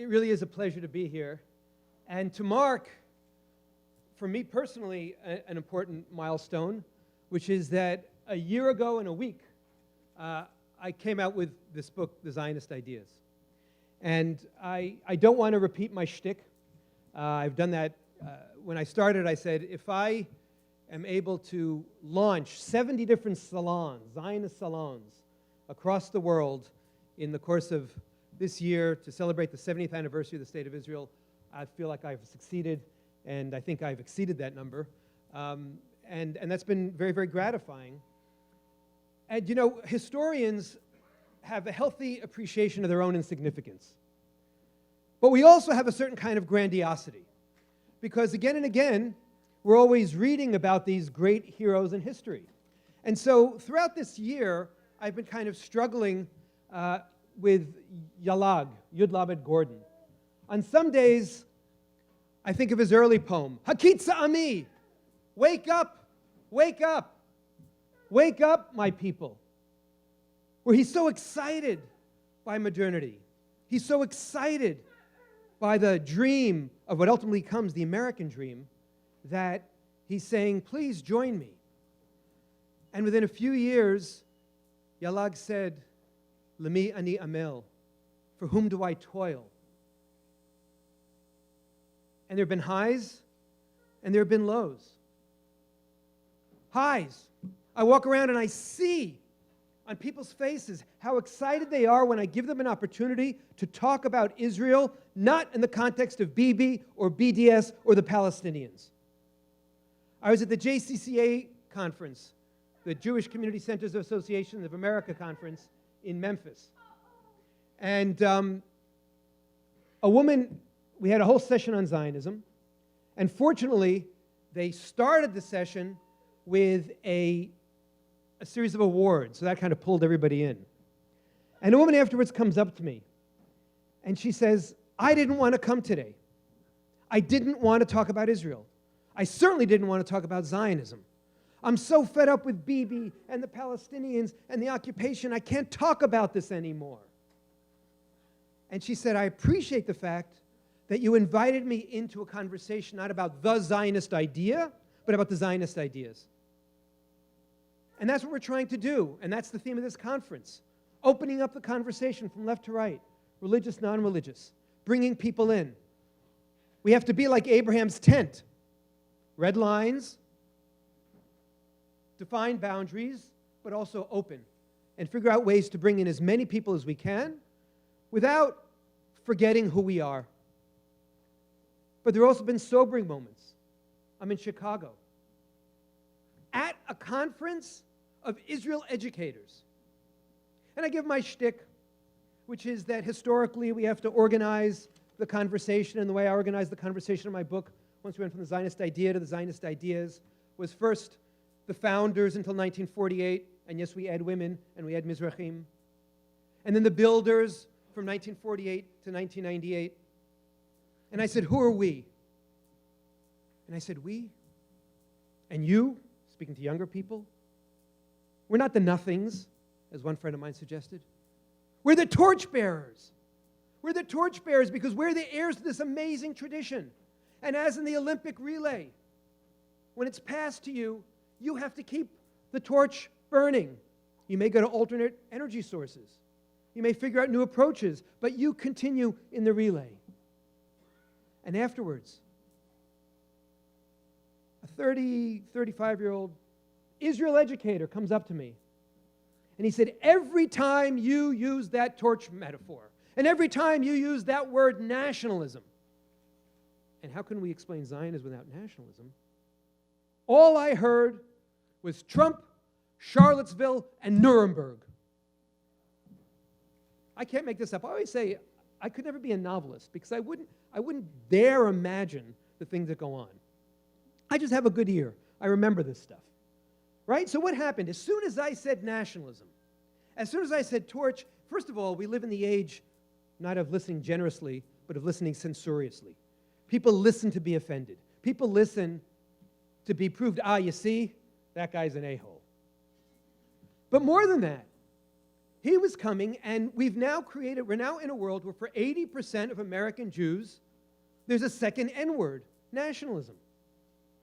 really is a pleasure to be here. And to mark, for me personally, an important milestone, which is that a year ago in a week, I came out with this book, The Zionist Ideas. And I don't want to repeat my shtick. I've done that. When I started, I said, if I am able to launch 70 different salons, Zionist salons, across the world in the course of this year to celebrate the 70th anniversary of the State of Israel, I feel like I've succeeded, and I think I've exceeded that number. And that's been very, very gratifying. And you know, historians have a healthy appreciation of their own insignificance. But we also have a certain kind of grandiosity, because again and again, we're always reading about these great heroes in history. And so throughout this year, I've been kind of struggling with Yalag, Yud Lamed Gordon. On some days, I think of his early poem, Hakitza Ami, wake up, wake up, wake up, my people, where he's so excited by modernity. He's so excited by the dream of what ultimately comes, the American dream, that he's saying, please join me. And within a few years, Yalag said, Lemi ani amel, for whom do I toil? And there have been highs, and there have been lows. Highs. I walk around and I see on people's faces how excited they are when I give them an opportunity to talk about Israel, not in the context of Bibi or BDS or the Palestinians. I was at the JCCA conference, the Jewish Community Centers Association of America conference in Memphis. And a woman, we had a whole session on Zionism, and fortunately, they started the session with a series of awards, so that kind of pulled everybody in. And a woman afterwards comes up to me, and she says, I didn't want to come today. I didn't want to talk about Israel. I certainly didn't want to talk about Zionism. I'm so fed up with Bibi and the Palestinians and the occupation, I can't talk about this anymore. And she said, I appreciate the fact that you invited me into a conversation not about the Zionist idea, but about the Zionist ideas. And that's what we're trying to do, and that's the theme of this conference. Opening up the conversation from left to right, religious, non-religious, bringing people in. We have to be like Abraham's tent. Red lines, define boundaries, but also open, and figure out ways to bring in as many people as we can without forgetting who we are. But there have also been sobering moments. I'm in Chicago at a conference of Israel educators. And I give my shtick, which is that historically we have to organize the conversation, and the way I organized the conversation in my book, once we went from the Zionist idea to the Zionist ideas, was first the founders until 1948, and yes, we add women, and we add Mizrahim. And then the builders from 1948 to 1998. And I said, who are we? And I said, we? And you, speaking to younger people, we're not the nothings, as one friend of mine suggested. We're the torchbearers. We're the torchbearers because we're the heirs to this amazing tradition. And as in the Olympic relay, when it's passed to you, you have to keep the torch burning. You may go to alternate energy sources. You may figure out new approaches, but you continue in the relay. And afterwards, a 35-year-old Israel educator comes up to me, and he said, every time you use that torch metaphor, and every time you use that word nationalism, and how can we explain Zionism without nationalism? All I heard was Trump, Charlottesville, and Nuremberg. I can't make this up. I always say I could never be a novelist because I wouldn't dare imagine the things that go on. I just have a good ear. I remember this stuff. Right? So what happened? As soon as I said nationalism, as soon as I said torch, first of all, we live in the age not of listening generously, but of listening censoriously. People listen to be offended. People listen to be proved, you see, that guy's an a-hole. But more than that, He was coming, and we're now in a world where for 80% of American Jews, there's a second N-word, nationalism.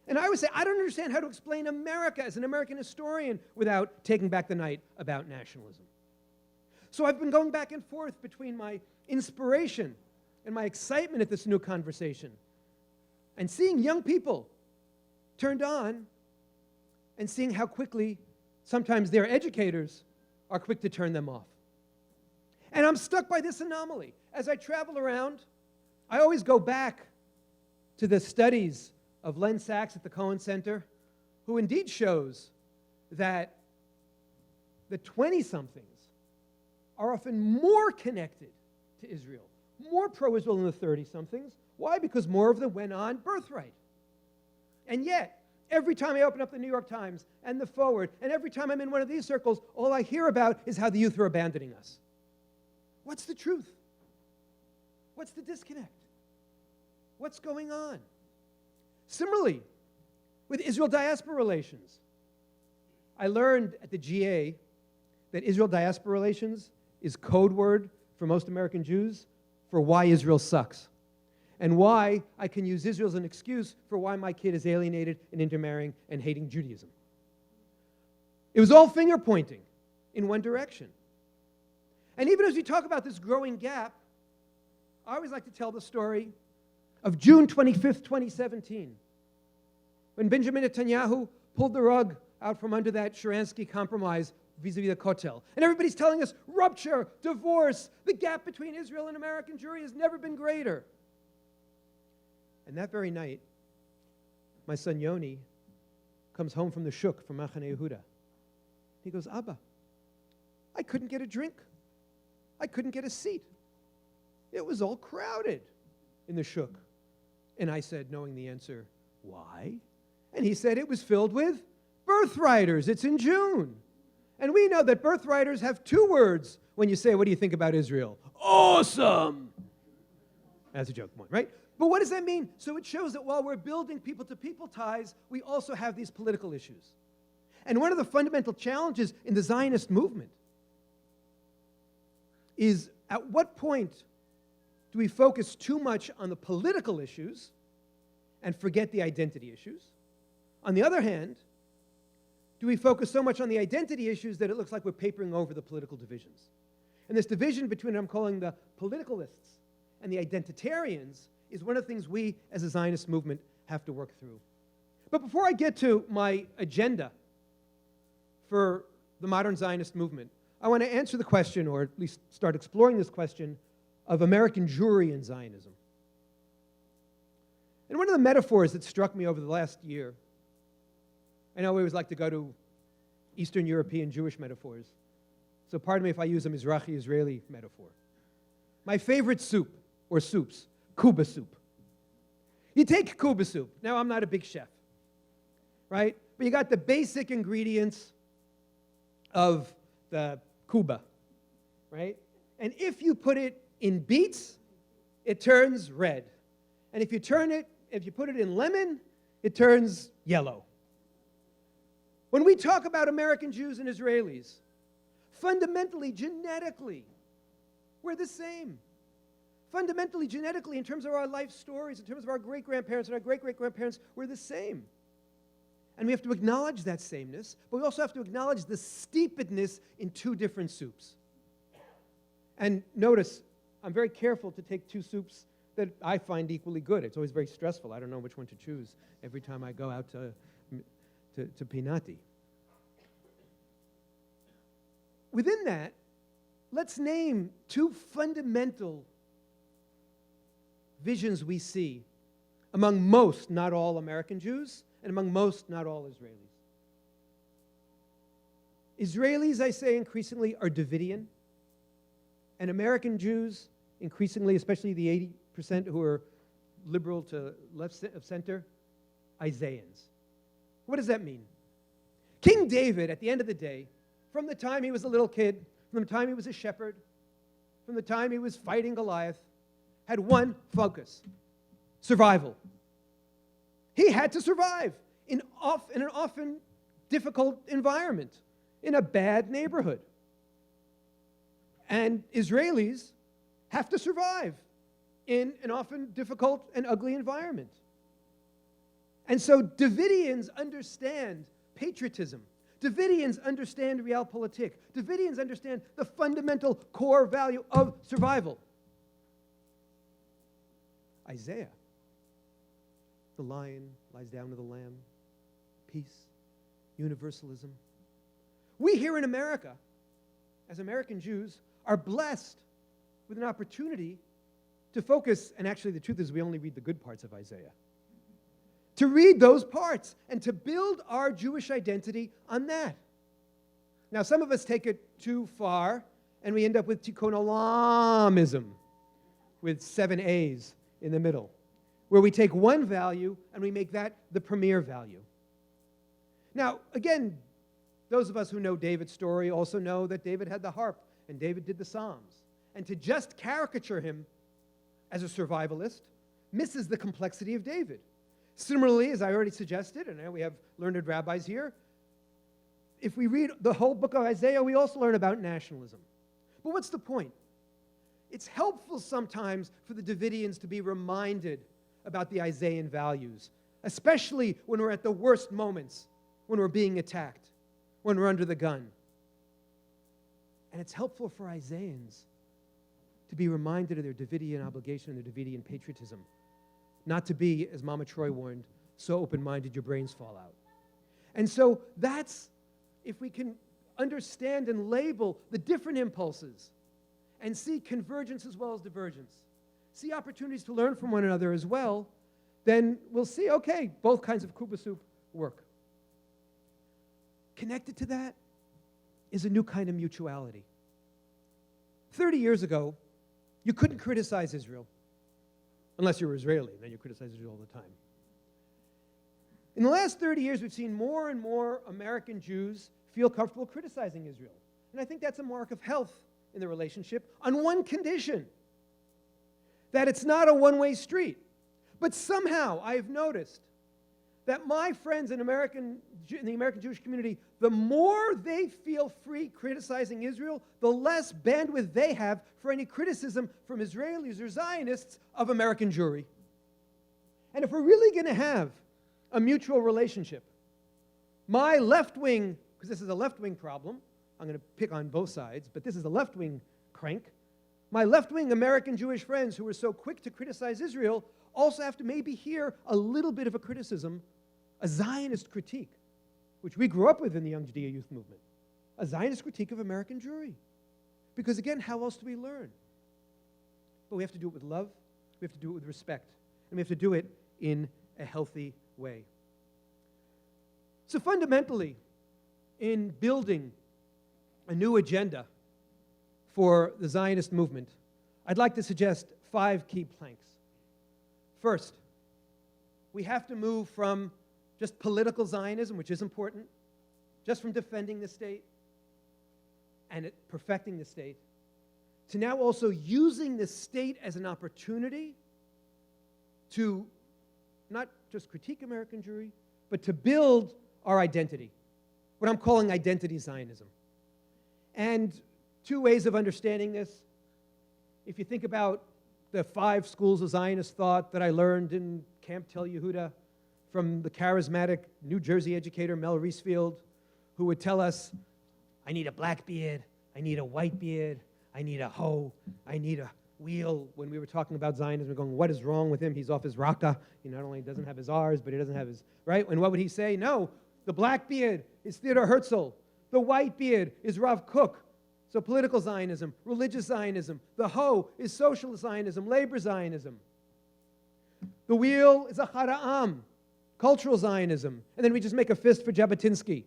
And I always say, I don't understand how to explain America as an American historian without taking back the night about nationalism. So I've been going back and forth between my inspiration and my excitement at this new conversation and seeing young people turned on and seeing how quickly sometimes their educators are quick to turn them off. And I'm stuck by this anomaly. As I travel around, I always go back to the studies of Len Sachs at the Cohen Center, who indeed shows that the 20-somethings are often more connected to Israel, more pro-Israel than the 30-somethings. Why? Because more of them went on birthright. And yet, every time I open up the New York Times and the Forward, and every time I'm in one of these circles, all I hear about is how the youth are abandoning us. What's the truth? What's the disconnect? What's going on? Similarly, with Israel-diaspora relations, I learned at the GA that Israel-diaspora relations is code word for most American Jews for why Israel sucks, and why I can use Israel as an excuse for why my kid is alienated and intermarrying and hating Judaism. It was all finger-pointing in one direction. And even as we talk about this growing gap, I always like to tell the story of June 25th, 2017, when Benjamin Netanyahu pulled the rug out from under that Sharansky compromise vis-a-vis the Kotel. And everybody's telling us rupture, divorce, the gap between Israel and American Jewry has never been greater. And that very night, my son Yoni comes home from the shuk from Machane Yehuda. He goes, Abba, I couldn't get a drink. I couldn't get a seat. It was all crowded in the shuk. And I said, knowing the answer, why? And he said it was filled with birthriders. It's in June. And we know that birthriders have two words when you say, what do you think about Israel? Awesome! That's a joke one, right? But what does that mean? So it shows that while we're building people-to-people ties, we also have these political issues. And one of the fundamental challenges in the Zionist movement is at what point do we focus too much on the political issues and forget the identity issues? On the other hand, do we focus so much on the identity issues that it looks like we're papering over the political divisions? And this division between what I'm calling the politicalists and the identitarians is one of the things we as a Zionist movement have to work through. But before I get to my agenda for the modern Zionist movement, I want to answer the question, or at least start exploring this question, of American Jewry and Zionism. And one of the metaphors that struck me over the last year, I know we always like to go to Eastern European Jewish metaphors, so pardon me if I use a Mizrahi-Israeli metaphor. My favorite soup, or soups, kuba soup. You take kuba soup. Now, I'm not a big chef, right? But you got the basic ingredients of the kuba, right? And if you put it in beets, it turns red. And if you put it in lemon, it turns yellow. When we talk about American Jews and Israelis, fundamentally, genetically, we're the same. Fundamentally, genetically, in terms of our life stories, in terms of our great-grandparents and our great-great-grandparents, we're the same. And we have to acknowledge that sameness, but we also have to acknowledge the steepedness in two different soups. And notice, I'm very careful to take two soups that I find equally good. It's always very stressful. I don't know which one to choose every time I go out to Pinati. Within that, let's name two fundamental visions we see among most, not all, American Jews, and among most, not all, Israelis. Israelis, I say increasingly, are Davidian, and American Jews, increasingly, especially the 80% who are liberal to left of center, Isaiahans. What does that mean? King David, at the end of the day, from the time he was a little kid, from the time he was a shepherd, from the time he was fighting Goliath, had one focus: survival. He had to survive in an often difficult environment, in a bad neighborhood. And Israelis have to survive in an often difficult and ugly environment. And so Davidians understand patriotism. Davidians understand realpolitik. Davidians understand the fundamental core value of survival. Isaiah, the lion lies down with the lamb, peace, universalism. We here in America, as American Jews, are blessed with an opportunity to focus, and actually the truth is we only read the good parts of Isaiah, to read those parts and to build our Jewish identity on that. Now, some of us take it too far, and we end up with tikkun olamism, with 7 A's in the middle, where we take one value and we make that the premier value. Now, again, those of us who know David's story also know that David had the harp, and David did the Psalms. And to just caricature him as a survivalist misses the complexity of David. Similarly, as I already suggested, and we have learned rabbis here, if we read the whole book of Isaiah, we also learn about nationalism. But what's the point? It's helpful sometimes for the Davidians to be reminded about the Isaiah values, especially when we're at the worst moments, when we're being attacked, when we're under the gun. And it's helpful for Isaians to be reminded of their Davidian obligation and their Davidian patriotism, not to be, as Mama Troy warned, so open-minded your brains fall out. And so that's, if we can understand and label the different impulses and see convergence as well as divergence, see opportunities to learn from one another as well, then we'll see, okay, both kinds of kuba soup work. Connected to that is a new kind of mutuality. 30 years ago, you couldn't criticize Israel, unless you were Israeli, then you criticize Israel all the time. In the last 30 years, we've seen more and more American Jews feel comfortable criticizing Israel. And I think that's a mark of health in the relationship, on one condition, that it's not a one-way street. But somehow, I've noticed that my friends in the American Jewish community, the more they feel free criticizing Israel, the less bandwidth they have for any criticism from Israelis or Zionists of American Jewry. And if we're really going to have a mutual relationship, my left-wing, because this is a left-wing problem, I'm going to pick on both sides, but this is a left-wing crank, my left-wing American Jewish friends who are so quick to criticize Israel also have to maybe hear a little bit of a criticism, a Zionist critique, which we grew up with in the Young Judea Youth Movement, a Zionist critique of American Jewry. Because again, how else do we learn? But we have to do it with love, we have to do it with respect, and we have to do it in a healthy way. So fundamentally, in building a new agenda for the Zionist movement, I'd like to suggest 5 key planks. First, we have to move from just political Zionism, which is important, just from defending the state and perfecting the state, to now also using the state as an opportunity to not just critique American Jewry, but to build our identity, what I'm calling identity Zionism. And 2 ways of understanding this. If you think about the 5 schools of Zionist thought that I learned in Camp Tel Yehuda from the charismatic New Jersey educator Mel Reesfield, who would tell us, I need a black beard, I need a white beard, I need a hoe, I need a wheel. When we were talking about Zionism, we're going, what is wrong with him? He's off his raka. He not only doesn't have his R's, but he doesn't have his, right? And what would he say? No, the black beard is Theodor Herzl. The white beard is Rav Kook. So political Zionism, religious Zionism. The hoe is social Zionism, labor Zionism. The wheel is Achad Ha'am, cultural Zionism. And then we just make a fist for Jabotinsky,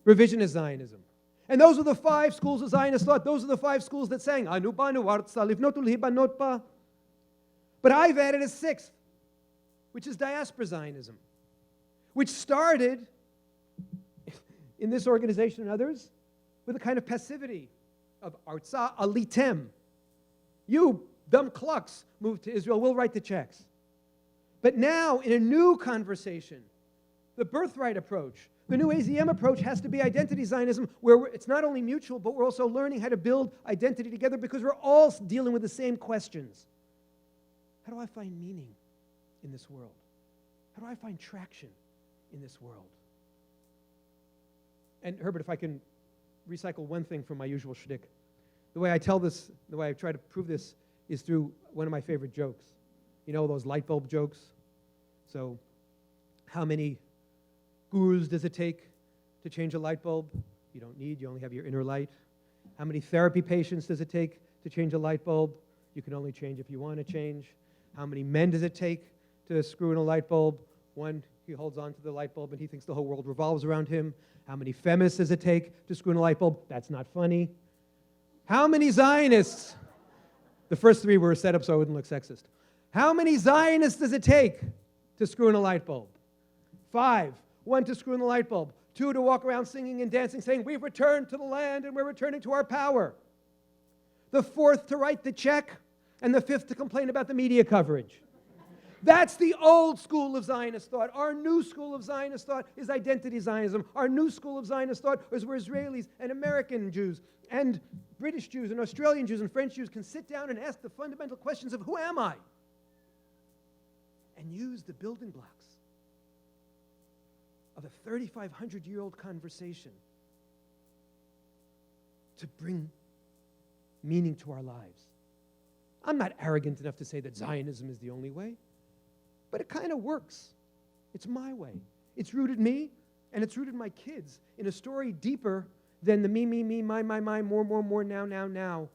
revisionist Zionism. And those are the 5 schools of Zionist thought. Those are the 5 schools that sang, Anu banu artsa livnotu lihibanot ba. But I've added a 6th, which is diaspora Zionism, which started in this organization and others with a kind of passivity of artsa alitem. You dumb clucks move to Israel, we'll write the checks. But now, in a new conversation, The birthright approach. The new AZM approach has to be identity Zionism, where it's not only mutual, but we're also learning how to build identity together because we're all dealing with the same questions. How do I find meaning in this world? How do I find traction in this world? And Herbert, if I can recycle one thing from my usual shtick, the way I tell this, the way I try to prove this, is through one of my favorite jokes. You know those light bulb jokes? So, how many gurus does it take to change a light bulb? You don't need, you only have your inner light. How many therapy patients does it take to change a light bulb? You can only change if you want to change. How many men does it take to screw in a light bulb? One, he holds on to the light bulb and he thinks the whole world revolves around him. How many feminists does it take to screw in a light bulb? That's not funny. How many Zionists? The first three were set up so I wouldn't look sexist. How many Zionists does it take to screw in a light bulb? 5. 1 to screw in the light bulb. 2 to walk around singing and dancing, saying, we've returned to the land and we're returning to our power. The 4th to write the check, and the 5th to complain about the media coverage. That's the old school of Zionist thought. Our new school of Zionist thought is identity Zionism. Our new school of Zionist thought is where Israelis and American Jews and British Jews and Australian Jews and French Jews can sit down and ask the fundamental questions of who am I? And use the building blocks of a 3,500-year-old conversation to bring meaning to our lives. I'm not arrogant enough to say that Zionism is the only way, but it kind of works. It's my way. It's rooted me, and it's rooted my kids in a story deeper than the me, my, more, now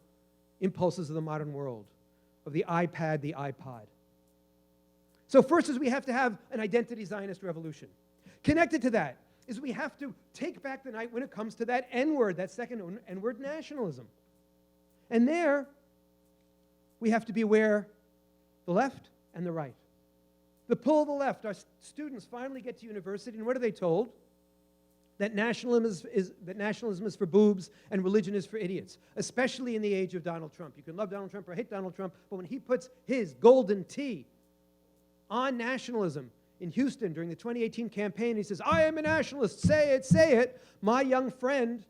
impulses of the modern world, of the iPad, the iPod. So first is we have to have an identity Zionist revolution. Connected to that is we have to take back the night when it comes to that N-word, that second N-word, nationalism. And there, we have to be aware the left and the right. The pull of the left, our students finally get to university, and what are they told? That nationalism is for boobs and religion is for idiots, especially in the age of Donald Trump. You can love Donald Trump or hate Donald Trump, but when he puts his golden T on nationalism in Houston during the 2018 campaign, he says, I am a nationalist, say it. My young friend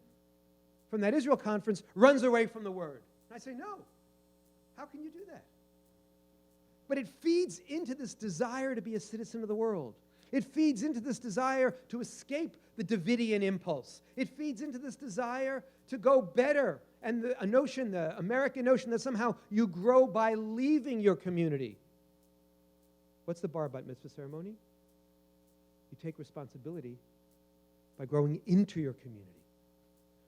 from that Israel conference runs away from the word. And I say, no, how can you do that? But it feeds into this desire to be a citizen of the world. It feeds into this desire to escape the Davidian impulse. It feeds into this desire to go better, and the American notion that somehow you grow by leaving your community. What's the bar bat mitzvah ceremony? You take responsibility by growing into your community.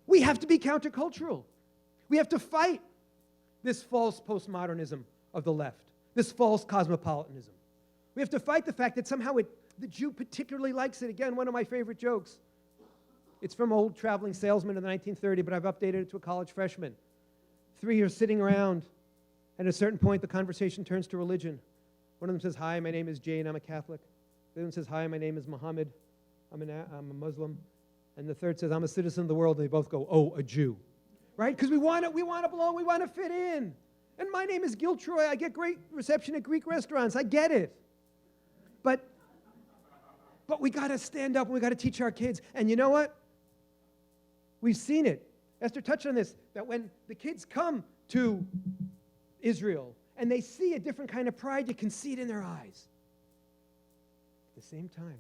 We have to be countercultural. We have to fight this false postmodernism of the left, this false cosmopolitanism. We have to fight the fact that somehow the Jew particularly likes it. Again, one of my favorite jokes. It's from old traveling salesman in the 1930s, but I've updated it to a college freshman. 3 are sitting around, and at a certain point, the conversation turns to religion. One of them says, hi, my name is Jane, I'm a Catholic. The other one says, hi, my name is Muhammad, I'm a Muslim. And the third says, I'm a citizen of the world, and they both go, oh, a Jew. Right? Because we want to belong, we want to fit in. And my name is Gil Troy, I get great reception at Greek restaurants, I get it. But we got to stand up and we got to teach our kids. And you know what? We've seen it. Esther touched on this, that when the kids come to Israel and they see a different kind of pride, you can see it in their eyes. At the same time,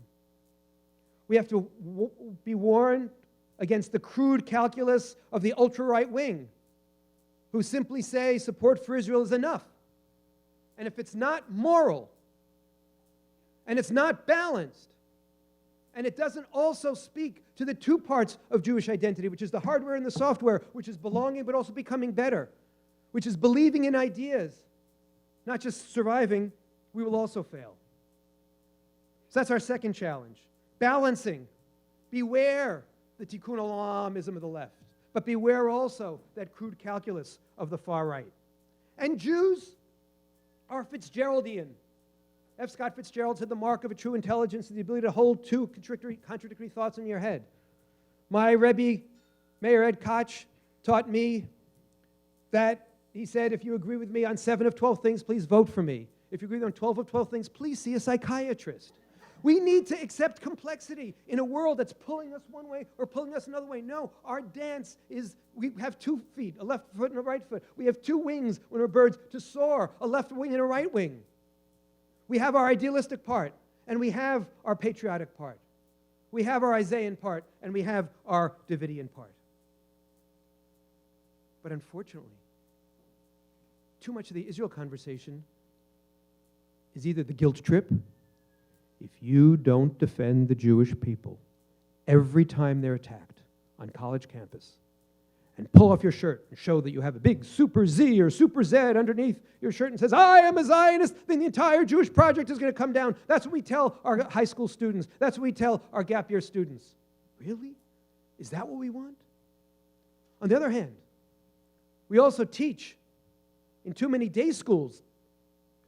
we have to be warned against the crude calculus of the ultra-right wing, who simply say support for Israel is enough. And if it's not moral, and it's not balanced, and it doesn't also speak to the two parts of Jewish identity, which is the hardware and the software, which is belonging but also becoming better, which is believing in ideas, not just surviving, we will also fail. So that's our second challenge. Balancing. Beware the tikkun olamism of the left, but beware also that crude calculus of the far right. And Jews are Fitzgeraldian. F. Scott Fitzgerald said the mark of a true intelligence is the ability to hold two contradictory thoughts in your head. My Rebbe, Mayor Ed Koch, taught me that he said, if you agree with me on 7 of 12 things, please vote for me. If you agree on 12 of 12 things, please see a psychiatrist. We need to accept complexity in a world that's pulling us one way or pulling us another way. No, our dance is, we have 2 feet, a left foot and a right foot. We have 2 wings when we're birds to soar, a left wing and a right wing. We have our idealistic part, and we have our patriotic part. We have our Isaiah part, and we have our Davidian part. But unfortunately, too much of the Israel conversation is either the guilt trip. If you don't defend the Jewish people every time they're attacked on college campus and pull off your shirt and show that you have a big super Z or super Z underneath your shirt and says, I am a Zionist, then the entire Jewish project is going to come down. That's what we tell our high school students. That's what we tell our gap year students. Really? Is that what we want? On the other hand, we also teach in too many day schools,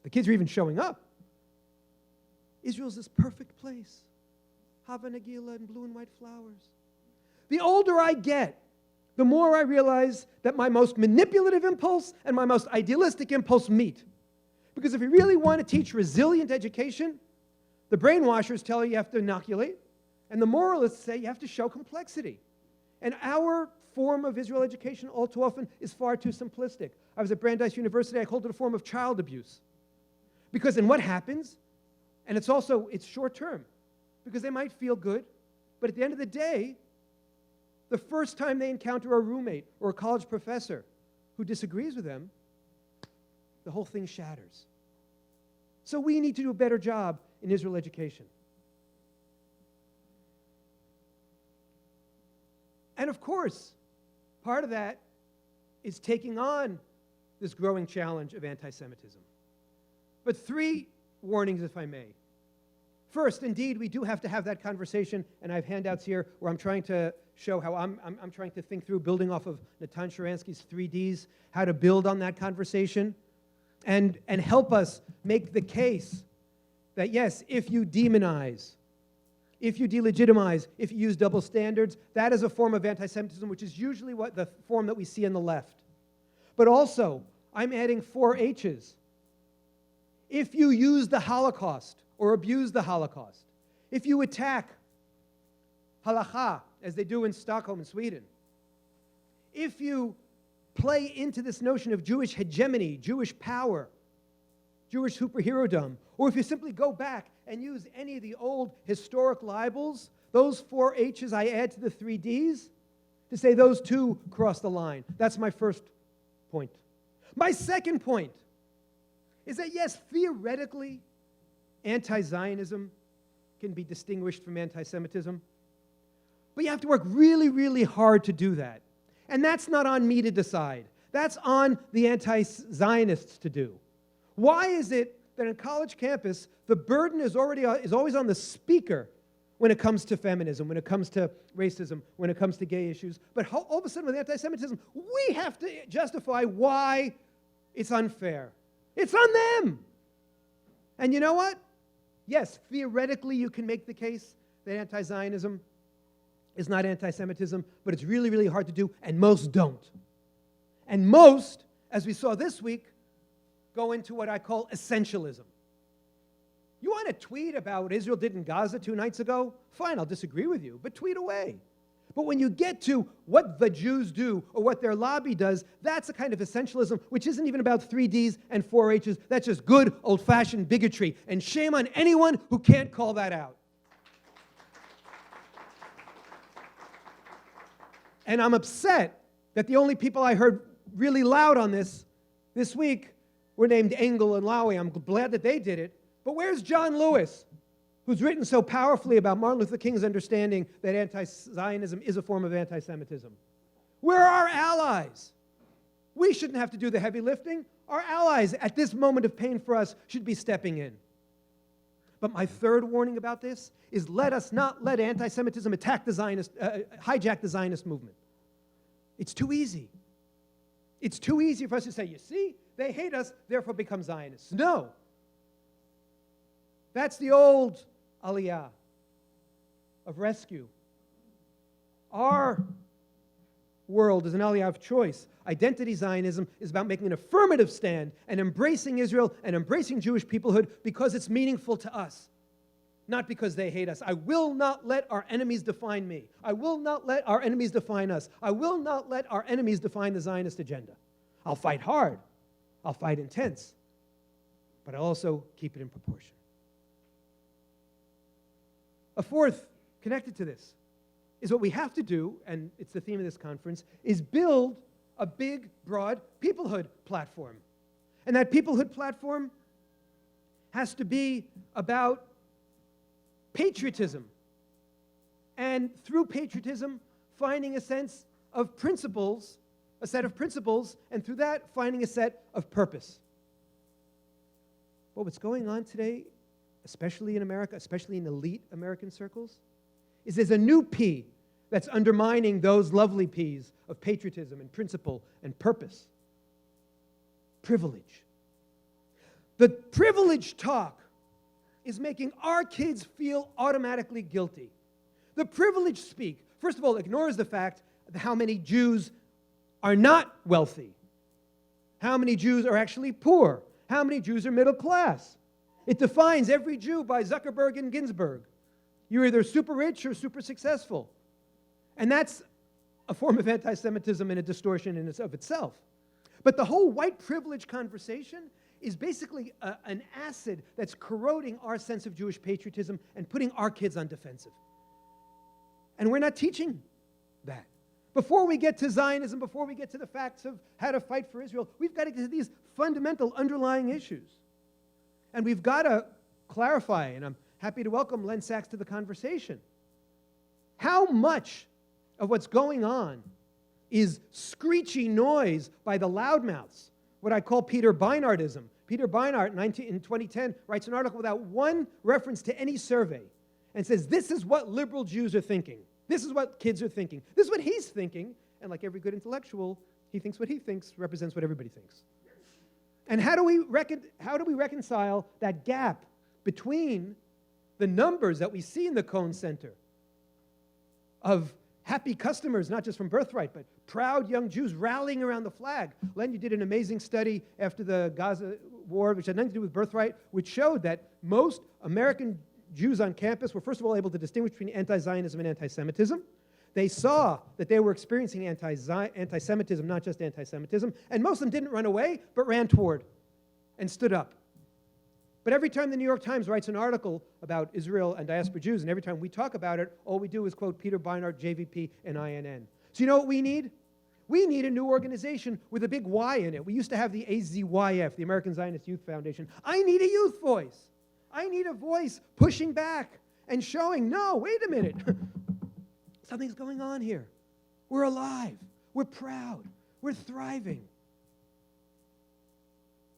the kids are even showing up, Israel's this perfect place. Hava Nagila and blue and white flowers. The older I get, the more I realize that my most manipulative impulse and my most idealistic impulse meet. Because if you really want to teach resilient education, the brainwashers tell you have to inoculate, and the moralists say you have to show complexity. And our form of Israel education all too often is far too simplistic. I was at Brandeis University, I called it a form of child abuse. Because then what happens? And it's short term, because they might feel good, but at the end of the day, the first time they encounter a roommate or a college professor who disagrees with them, the whole thing shatters. So we need to do a better job in Israel education. And of course, part of that is taking on this growing challenge of anti-Semitism. But 3 warnings, if I may. First, indeed, we do have to have that conversation, and I have handouts here where I'm trying to show how I'm trying to think through, building off of Natan Sharansky's 3Ds, how to build on that conversation and help us make the case that, yes, if you demonize, if you delegitimize, if you use double standards, that is a form of anti-Semitism, which is usually what the form that we see on the left. But also, I'm adding 4 H's. If you use the Holocaust or abuse the Holocaust, if you attack halakha, as they do in Stockholm and Sweden, if you play into this notion of Jewish hegemony, Jewish power, Jewish superherodom, or if you simply go back and use any of the old historic libels, those 4 H's I add to the 3 Ds to say those 2 cross the line. That's my first point. My second point is that, yes, theoretically, anti-Zionism can be distinguished from anti-Semitism, but you have to work really, really hard to do that. And that's not on me to decide. That's on the anti-Zionists to do. Why is it that on college campus, the burden is always on the speaker when it comes to feminism, when it comes to racism, when it comes to gay issues, but all of a sudden with anti-Semitism, we have to justify why it's unfair. It's on them. And you know what? Yes, theoretically you can make the case that anti-Zionism is not anti-Semitism, but it's really, really hard to do, and most don't. And most, as we saw this week, go into what I call essentialism. You want to tweet about what Israel did in Gaza 2 nights ago? Fine, I'll disagree with you, but tweet away. But when you get to what the Jews do or what their lobby does, that's a kind of essentialism which isn't even about 3 Ds and 4 H's. That's just good old-fashioned bigotry. And shame on anyone who can't call that out. And I'm upset that the only people I heard really loud on this week were named Engel and Lowy. I'm glad that they did it. But where's John Lewis, who's written so powerfully about Martin Luther King's understanding that anti-Zionism is a form of anti-Semitism? Where are our allies? We shouldn't have to do the heavy lifting. Our allies, at this moment of pain for us, should be stepping in. But my third warning about this is let us not let anti-Semitism hijack the Zionist movement. It's too easy. It's too easy for us to say, you see, they hate us, therefore become Zionists. No. That's the old aliyah of rescue. Our world is an aliyah of choice. Identity Zionism is about making an affirmative stand and embracing Israel and embracing Jewish peoplehood because it's meaningful to us. not because they hate us. I will not let our enemies define me. I will not let our enemies define us. I will not let our enemies define the Zionist agenda. I'll fight hard. I'll fight intense. But I'll also keep it in proportion. A fourth, connected to this, is what we have to do, and it's the theme of this conference, is build a big, broad peoplehood platform. And that peoplehood platform has to be about patriotism. And through patriotism, finding a sense of principles, a set of principles, and through that, finding a set of purpose. Well, what's going on today, especially in America, especially in elite American circles, is there's a new P that's undermining those lovely P's of patriotism and principle and purpose. Privilege. The privilege talk is making our kids feel automatically guilty. The privilege speak, first of all, ignores the fact of how many Jews are not wealthy, how many Jews are actually poor, how many Jews are middle class. It defines every Jew by Zuckerberg and Ginsburg. You're either super rich or super successful. And that's a form of anti-Semitism and a distortion in and of itself. But the whole white privilege conversation is basically an acid that's corroding our sense of Jewish patriotism and putting our kids on defensive. And we're not teaching that. Before we get to Zionism, before we get to the facts of how to fight for Israel, we've got to get to these fundamental underlying issues. And we've got to clarify, and I'm happy to welcome Len Sachs to the conversation, how much of what's going on is screechy noise by the loudmouths, what I call Peter Beinartism. Peter Beinart in 2010 writes an article without one reference to any survey and says, this is what liberal Jews are thinking. This is what kids are thinking. This is what he's thinking. And like every good intellectual, he thinks what he thinks represents what everybody thinks. And how do we reconcile that gap between the numbers that we see in the Cohen Center of happy customers, not just from Birthright, but proud young Jews rallying around the flag? Len, you did an amazing study after the Gaza war, which had nothing to do with Birthright, which showed that most American Jews on campus were, first of all, able to distinguish between anti-Zionism and anti-Semitism. They saw that they were experiencing anti-Semitism, not just anti-Semitism, and most of them didn't run away, but ran toward and stood up. But every time the New York Times writes an article about Israel and diaspora Jews, and every time we talk about it, all we do is quote Peter Beinart, JVP, and INN. So you know what we need? We need a new organization with a big Y in it. We used to have the AZYF, the American Zionist Youth Foundation. I need a youth voice. I need a voice pushing back and showing, no, wait a minute. Something's going on here. We're alive. We're proud. We're thriving.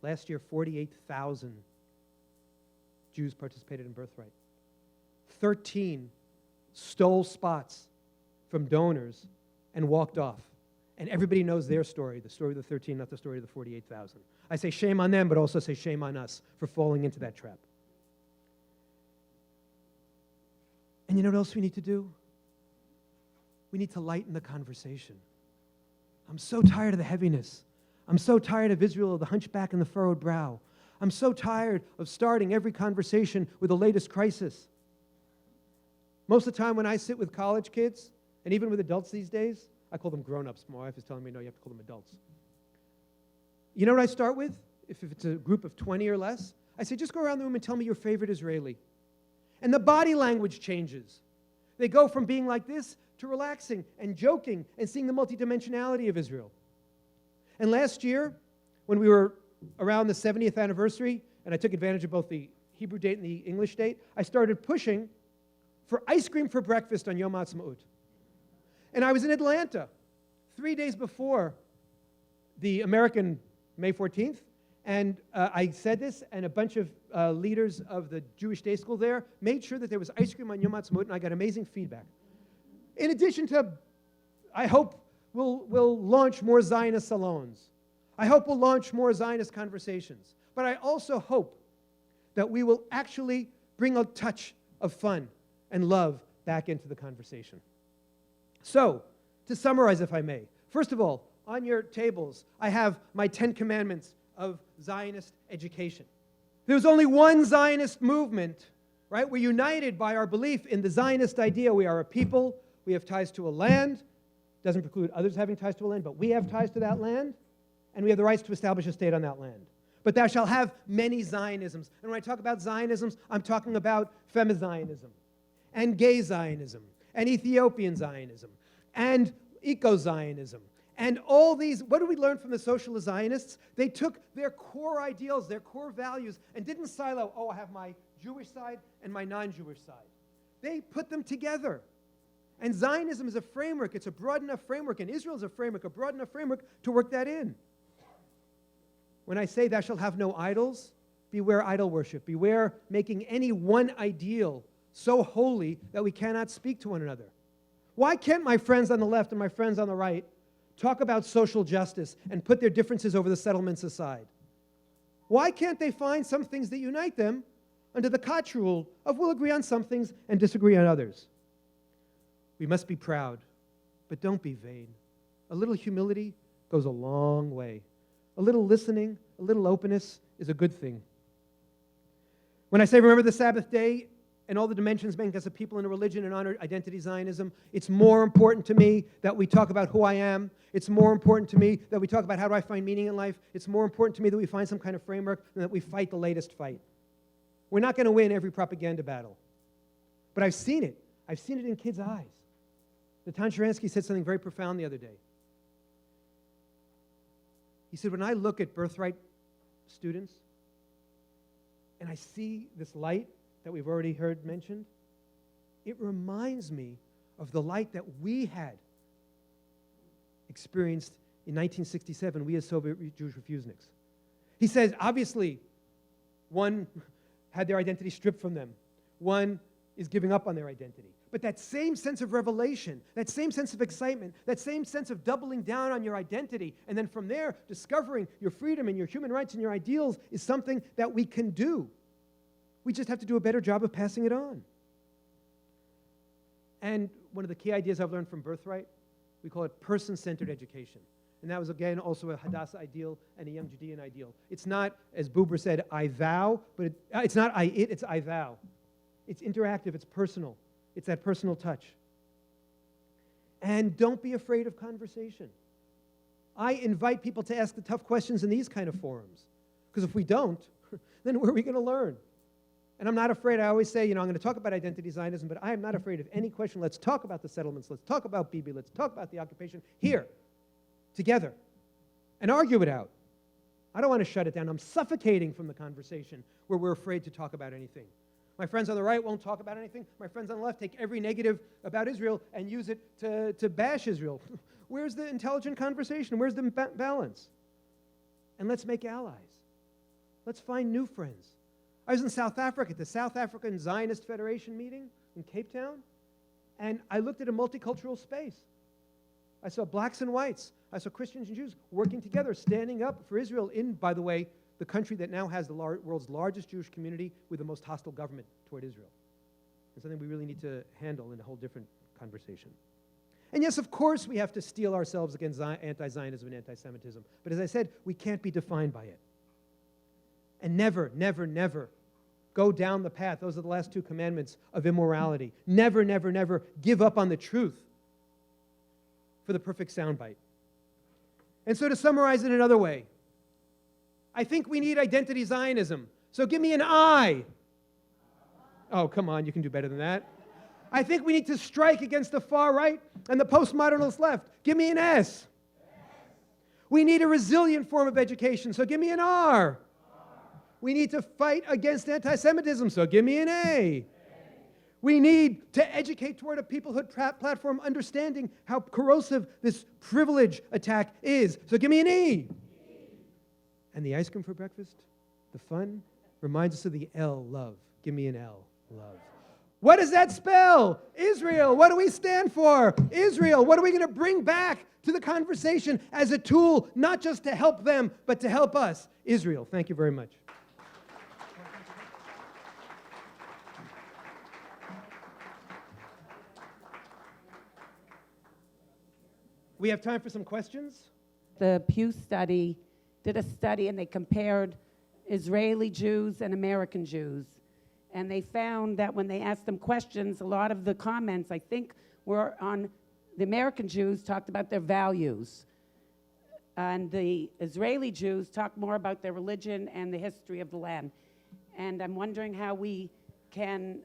Last year, 48,000 Jews participated in Birthright. 13 stole spots from donors and walked off. And everybody knows their story, the story of the 13, not the story of the 48,000. I say shame on them, but also say shame on us for falling into that trap. And you know what else we need to do? We need to lighten the conversation. I'm so tired of the heaviness. I'm so tired of Israel, of the hunchback and the furrowed brow. I'm so tired of starting every conversation with the latest crisis. Most of the time when I sit with college kids, and even with adults these days, I call them grown-ups. My wife is telling me, no, you have to call them adults. You know what I start with? If it's a group of 20 or less, I say, just go around the room and tell me your favorite Israeli. And the body language changes. They go from being like this to relaxing and joking and seeing the multidimensionality of Israel. And last year, when we were around the 70th anniversary, and I took advantage of both the Hebrew date and the English date, I started pushing for ice cream for breakfast on Yom Ha'atzmaut. And I was in Atlanta 3 days before the American May 14th, and I said this, and a bunch of leaders of the Jewish day school there made sure that there was ice cream on Yom Ha'atzmaut, and I got amazing feedback. In addition to, I hope we'll launch more Zionist salons. I hope we'll launch more Zionist conversations. But I also hope that we will actually bring a touch of fun and love back into the conversation. So, to summarize, if I may, first of all, on your tables, I have my 10 commandments of Zionist education. There's only one Zionist movement right? We're united by our belief in the Zionist idea. We are a people. We have ties to a land. Doesn't preclude others having ties to a land, but we have ties to that land, and we have the rights to establish a state on that land. But thou shalt have many Zionisms. And when I talk about Zionisms, I'm talking about Femi-Zionism, and gay Zionism, and Ethiopian Zionism, and eco-Zionism. And all these, what did we learn from the socialist Zionists? They took their core ideals, their core values, and didn't silo, oh, I have my Jewish side and my non-Jewish side. They put them together. And Zionism is a framework. It's a broad enough framework, and Israel is a framework, a broad enough framework to work that in. When I say thou shalt have no idols, beware idol worship. Beware making any one ideal so holy that we cannot speak to one another. Why can't my friends on the left and my friends on the right talk about social justice and put their differences over the settlements aside? Why can't they find some things that unite them under the Koch rule of we'll agree on some things and disagree on others? We must be proud, but don't be vain. A little humility goes a long way. A little listening, a little openness is a good thing. When I say remember the Sabbath day and all the dimensions make us a people and a religion and honor identity Zionism, it's more important to me that we talk about who I am. It's more important to me that we talk about how do I find meaning in life. It's more important to me that we find some kind of framework than that we fight the latest fight. We're not going to win every propaganda battle. But I've seen it. I've seen it in kids' eyes. Natan Sharansky said something very profound the other day. He said, when I look at birthright students and I see this light that we've already heard mentioned, it reminds me of the light that we had experienced in 1967, we as Soviet Jewish refuseniks. He says, obviously, one had their identity stripped from them. One is giving up on their identity. But that same sense of revelation, that same sense of excitement, that same sense of doubling down on your identity, and then from there, discovering your freedom and your human rights and your ideals is something that we can do. We just have to do a better job of passing it on. And one of the key ideas I've learned from Birthright, we call it person-centered education. And that was, again, also a Hadassah ideal and a Young Judean ideal. It's not, as Buber said, I thou, but it's not I it, it's I thou. It's interactive, it's personal. It's that personal touch. And don't be afraid of conversation. I invite people to ask the tough questions in these kind of forums. Because if we don't, then where are we going to learn? And I'm not afraid. I always say, I'm going to talk about identity Zionism, but I am not afraid of any question. Let's talk about the settlements. Let's talk about Bibi. Let's talk about the occupation here, together, and argue it out. I don't want to shut it down. I'm suffocating from the conversation where we're afraid to talk about anything. My friends on the right won't talk about anything. My friends on the left take every negative about Israel and use it to bash Israel. Where's the intelligent conversation? Where's the balance? And let's make allies. Let's find new friends. I was in South Africa at the South African Zionist Federation meeting in Cape Town, and I looked at a multicultural space. I saw blacks and whites. I saw Christians and Jews working together, standing up for Israel in, by the way, the country that now has the world's largest Jewish community with the most hostile government toward Israel. It's something we really need to handle in a whole different conversation. And yes, of course, we have to steel ourselves against anti-Zionism and anti-Semitism. But as I said, we can't be defined by it. And never, never, never go down the path, those are the last two commandments, of immorality. Never, never, never give up on the truth for the perfect soundbite. And so to summarize it another way, I think we need identity Zionism. So give me an I. Oh, come on, you can do better than that. I think we need to strike against the far right and the postmodernist left. Give me an S. We need a resilient form of education, so give me an R. We need to fight against anti-Semitism, so give me an A. We need to educate toward a peoplehood platform, understanding how corrosive this privilege attack is, so give me an E. And the ice cream for breakfast, the fun, reminds us of the L, love. Give me an L, love. What does that spell? Israel. What do we stand for? Israel. What are we going to bring back to the conversation as a tool, not just to help them, but to help us? Israel. Thank you very much. We have time for some questions. The Pew study did a study, and they compared Israeli Jews and American Jews. And they found that when they asked them questions, a lot of the comments, I think, were on the American Jews talked about their values. And the Israeli Jews talked more about their religion and the history of the land. And I'm wondering how we can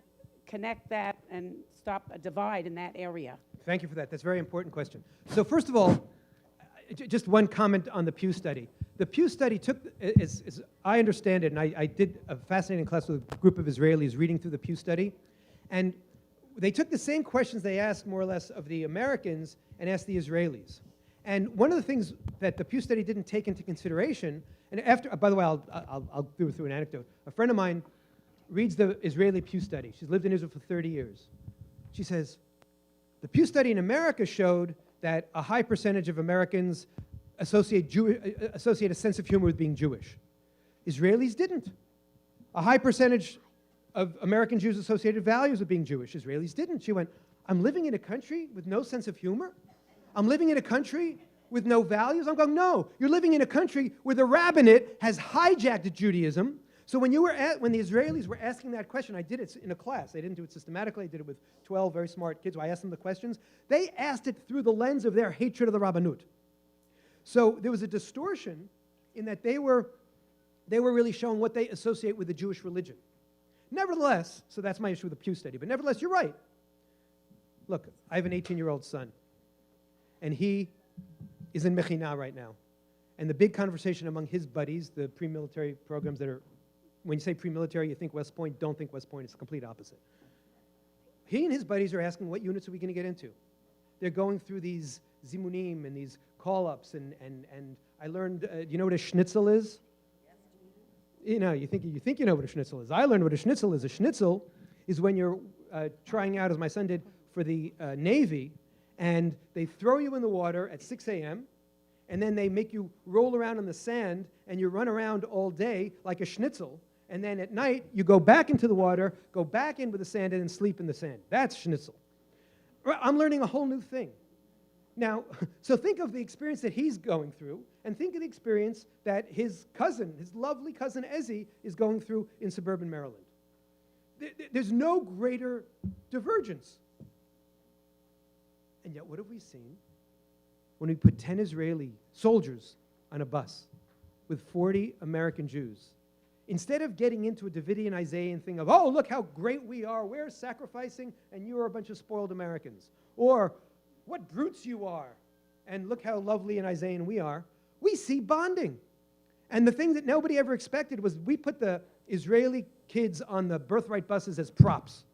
connect that and stop a divide in that area. Thank you for that. That's a very important question. So first of all, just one comment on the Pew study. The Pew study took, as I understand it, and I did a fascinating class with a group of Israelis reading through the Pew study, and they took the same questions they asked more or less of the Americans and asked the Israelis. And one of the things that the Pew study didn't take into consideration, and after, by the way, I'll do it through an anecdote. A friend of mine reads the Israeli Pew study. She's lived in Israel for 30 years. She says, the Pew study in America showed that a high percentage of Americans associate a sense of humor with being Jewish. Israelis didn't. A high percentage of American Jews associated values with being Jewish. Israelis didn't. She went, I'm living in a country with no sense of humor? I'm living in a country with no values? I'm going, no, you're living in a country where the rabbinate has hijacked Judaism. So when the Israelis were asking that question, I did it in a class. I didn't do it systematically. I did it with 12 very smart kids. I asked them the questions. They asked it through the lens of their hatred of the Rabbanut. So there was a distortion in that they were really showing what they associate with the Jewish religion. Nevertheless, so that's my issue with the Pew study, but nevertheless, you're right. Look, I have an 18-year-old son, and he is in Mechinah right now. And the big conversation among his buddies, the pre-military programs that are, when you say pre-military, you think West Point, don't think West Point, it's the complete opposite. He and his buddies are asking, what units are we going to get into? They're going through these zimunim and these call-ups, and I learned, do you know what a schnitzel is? You know, you think you know what a schnitzel is. I learned what a schnitzel is. A schnitzel is when you're trying out, as my son did, for the Navy, and they throw you in the water at 6 a.m., and then they make you roll around in the sand, and you run around all day like a schnitzel, and then at night, you go back into the water, go back in with the sand, and then sleep in the sand. That's schnitzel. I'm learning a whole new thing. Now, so think of the experience that he's going through, and think of the experience that his cousin, his lovely cousin Ezzy, is going through in suburban Maryland. There's no greater divergence. And yet, what have we seen when we put 10 Israeli soldiers on a bus with 40 American Jews? Instead of getting into a Davidian and Isaiah thing of, oh, look how great we are, we're sacrificing, and you're a bunch of spoiled Americans. Or, what brutes you are, and look how lovely and Isaiah we are, we see bonding. And the thing that nobody ever expected was we put the Israeli kids on the birthright buses as props,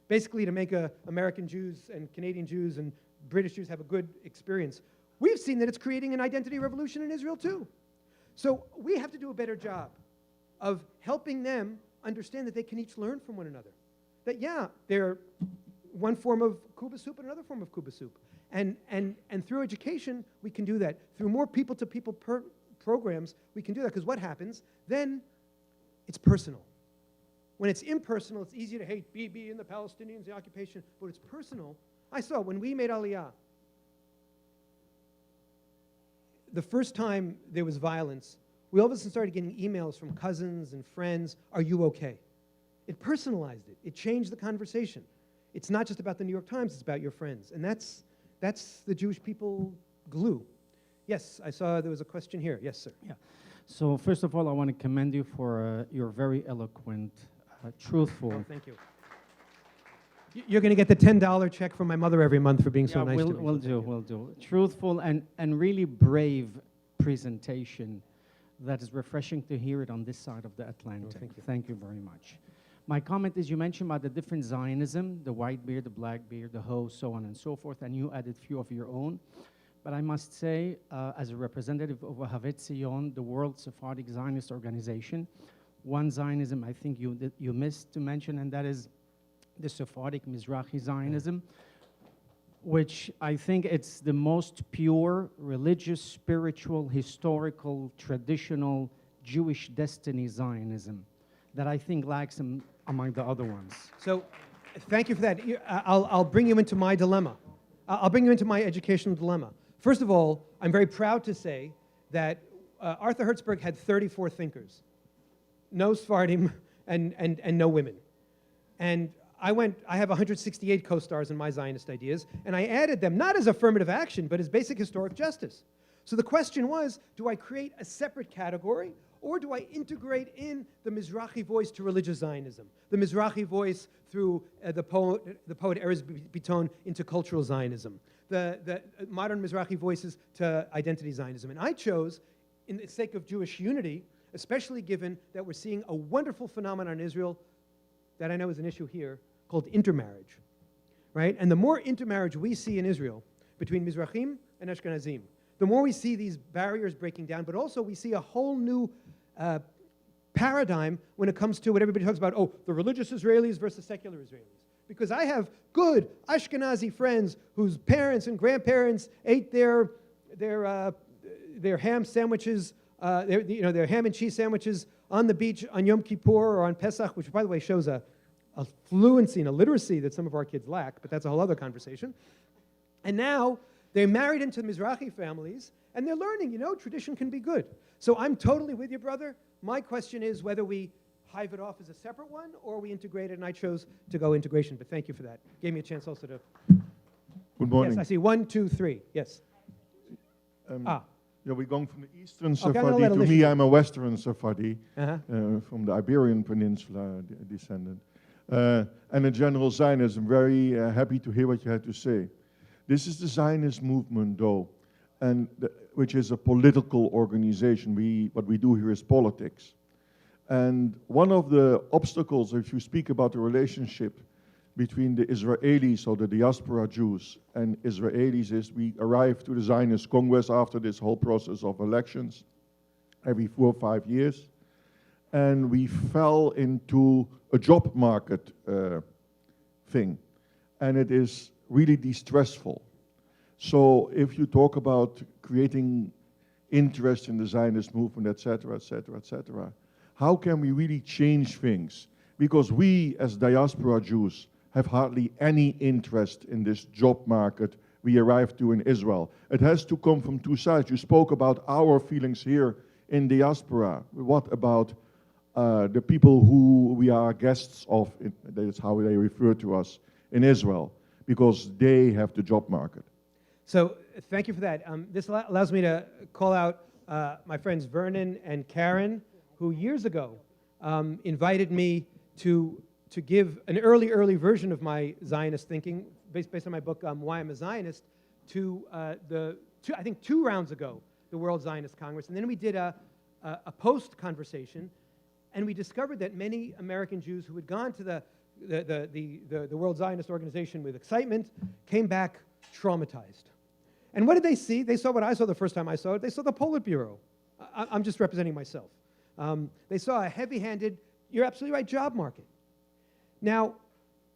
basically to make American Jews and Canadian Jews and British Jews have a good experience. We've seen that it's creating an identity revolution in Israel too. So we have to do a better job of helping them understand that they can each learn from one another. That, yeah, they're one form of kuba soup and another form of kuba soup. And through education, we can do that. Through more people-to-people programs, we can do that. Because what happens? Then it's personal. When it's impersonal, it's easy to hate Bibi and the Palestinians, the occupation. But it's personal. I saw when we made Aliyah, the first time there was violence, we all of a sudden started getting emails from cousins and friends, are you okay? It personalized it. It changed the conversation. It's not just about the New York Times, it's about your friends. And that's the Jewish people glue. Yes, I saw there was a question here. Yes, sir. Yeah. So first of all, I want to commend you for your very eloquent, truthful. Oh, thank you. You're going to get the $10 check from my mother every month for being so nice to me. We'll do. Truthful and really brave presentation that is refreshing to hear it on this side of the Atlantic. Oh, thank you. Thank you very much. My comment is you mentioned about the different Zionism, the white beard, the black beard, the hoe, so on and so forth, and you added a few of your own. But I must say, as a representative of Ahavet Zion, the World Sephardic Zionist Organization, one Zionism I think you missed to mention, and that is the Sephardic Mizrahi Zionism, which I think it's the most pure, religious, spiritual, historical, traditional, Jewish destiny Zionism that I think lacks among the other ones. So thank you for that. I'll bring you into my dilemma. I'll bring you into my educational dilemma. First of all, I'm very proud to say that Arthur Hertzberg had 34 thinkers. No Sephardim and no women. And I have 168 co-stars in my Zionist ideas, and I added them not as affirmative action, but as basic historic justice. So the question was, do I create a separate category, or do I integrate in the Mizrahi voice to religious Zionism, the Mizrahi voice through the poet Erez Biton into cultural Zionism, the modern Mizrahi voices to identity Zionism? And I chose, in the sake of Jewish unity, especially given that we're seeing a wonderful phenomenon in Israel that I know is an issue here, called intermarriage, right? And the more intermarriage we see in Israel between Mizrahim and Ashkenazim, the more we see these barriers breaking down, but also we see a whole new paradigm when it comes to what everybody talks about, oh, the religious Israelis versus secular Israelis. Because I have good Ashkenazi friends whose parents and grandparents ate their ham sandwiches, their ham and cheese sandwiches on the beach on Yom Kippur or on Pesach, which, by the way, shows a fluency and a literacy that some of our kids lack, but that's a whole other conversation. And now they're married into Mizrahi families, and they're learning, tradition can be good. So I'm totally with you, brother. My question is whether we hive it off as a separate one or we integrate it, and I chose to go integration, but thank you for that. Gave me a chance also to... Good morning. Yes, I see 1, 2, 3. Yes. Yeah, we're going from the Eastern Okay, I'm gonna Sephardi let to Alicia me. go. I'm a Western Sephardi, Uh-huh. from the Iberian Peninsula descendant. And in general Zionism, very happy to hear what you had to say. This is the Zionist movement, though, and which is a political organization. What we do here is politics. And one of the obstacles, if you speak about the relationship between the Israelis or the diaspora Jews and Israelis, is we arrive to the Zionist Congress after this whole process of elections every 4 or 5 years, and we fell into a job market thing, and it is really distressful. So if you talk about creating interest in the Zionist movement, etc., etc., etc., how can we really change things? Because we, as diaspora Jews, have hardly any interest in this job market we arrived to in Israel. It has to come from two sides. You spoke about our feelings here in diaspora. What about the people who we are guests of? That's how they refer to us in Israel, because they have the job market. So thank you for that. This allows me to call out my friends Vernon and Karen, who years ago invited me to give an early version of my Zionist thinking, based on my book, Why I'm a Zionist, to I think 2 rounds ago, the World Zionist Congress. And then we did a post-conversation, and we discovered that many American Jews who had gone to the World Zionist Organization with excitement came back traumatized. And what did they see? They saw what I saw the first time I saw it. They saw the Politburo. I'm just representing myself. They saw a heavy-handed, you're absolutely right, job market. Now,